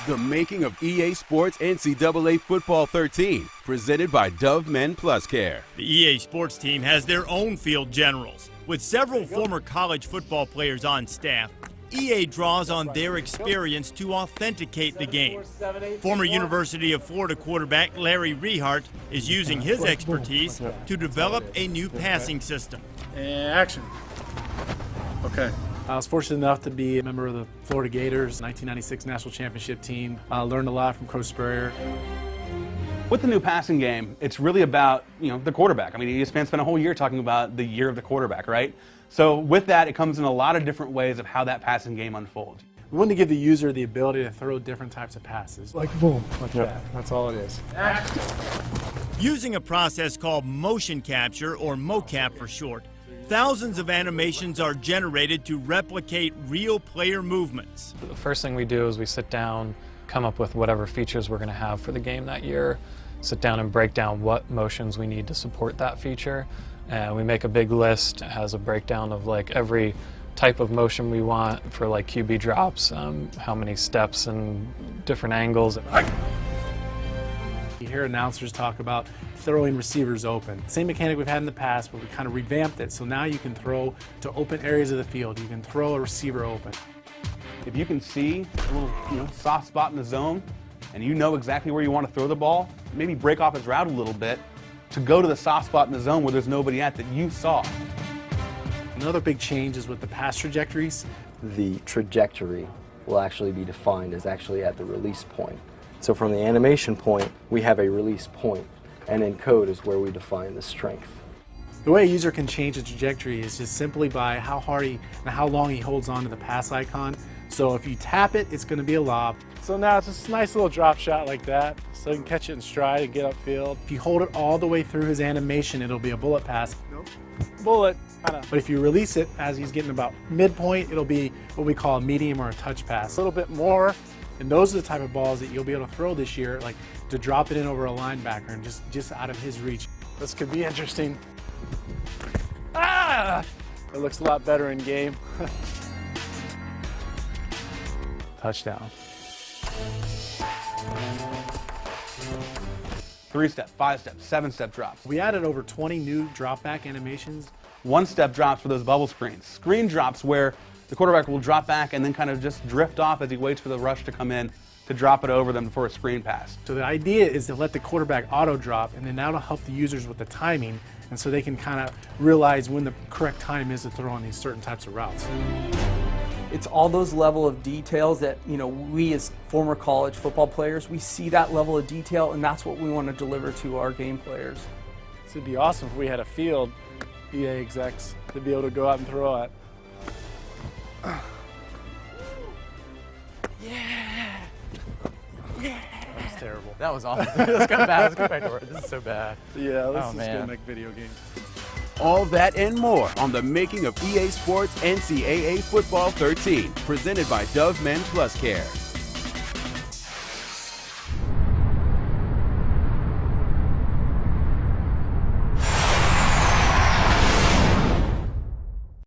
The making of EA Sports NCAA Football 13, presented by Dove Men Plus Care. The EA Sports team has their own field generals. With several former college football players on staff, EA draws on their experience to authenticate the game. Former University of Florida quarterback Larry Rehart is using his expertise to develop a new passing system. And action. Okay. I was fortunate enough to be a member of the Florida Gators 1996 National Championship team. I learned a lot from Coach Spurrier. With the new passing game, it's really about, the quarterback. I mean, ESPN spent a whole year talking about the year of the quarterback, right? So with that, it comes in a lot of different ways of how that passing game unfolds. We want to give the user the ability to throw different types of passes. Like boom, like that. That's all it is. Using a process called motion capture, or mocap for short, thousands of animations are generated to replicate real player movements. The first thing we do is we sit down, come up with whatever features we're going to have for the game that year, sit down and break down what motions we need to support that feature. And we make a big list. It has a breakdown of like every type of motion we want for like QB drops, how many steps and different angles. You hear announcers talk about throwing receivers open. Same mechanic we've had in the past, but we kind of revamped it. So now you can throw to open areas of the field. You can throw a receiver open. If you can see a little, soft spot in the zone, and you know exactly where you want to throw the ball, maybe break off his route a little bit to go to the soft spot in the zone where there's nobody at that you saw. Another big change is with the pass trajectories. The trajectory will actually be defined as actually at the release point. So from the animation point, we have a release point, and in code is where we define the strength. The way a user can change the trajectory is just simply by how hard and how long he holds on to the pass icon. So if you tap it, it's going to be a lob. So now it's just a nice little drop shot like that, so you can catch it in stride and get upfield. If you hold it all the way through his animation, it'll be a bullet pass. Nope. Bullet. But if you release it as he's getting about midpoint, it'll be what we call a medium or a touch pass. A little bit more, and those are the type of balls that you'll be able to throw this year, like to drop it in over a linebacker and just out of his reach. This could be interesting. Ah! It looks a lot better in game. Touchdown. 3-step, 5-step, 7-step drops. We added over 20 new drop back animations. 1-step drops for those bubble screens. Screen drops where the quarterback will drop back and then kind of just drift off as he waits for the rush to come in to drop it over them for a screen pass. So the idea is to let the quarterback auto drop, and then that'll help the users with the timing, and so they can kind of realize when the correct time is to throw on these certain types of routes. It's all those level of details that, we as former college football players, we see that level of detail, and that's what we want to deliver to our game players. So it'd be awesome if we had a field, EA execs, to be able to go out and throw at. Yeah! Yeah! That was terrible. That was awful. That was kind of bad. Let's go back to work. This is so bad. Yeah, let's just go make video games. All that and more on the making of EA Sports NCAA Football 13, presented by Dove Men Plus Care.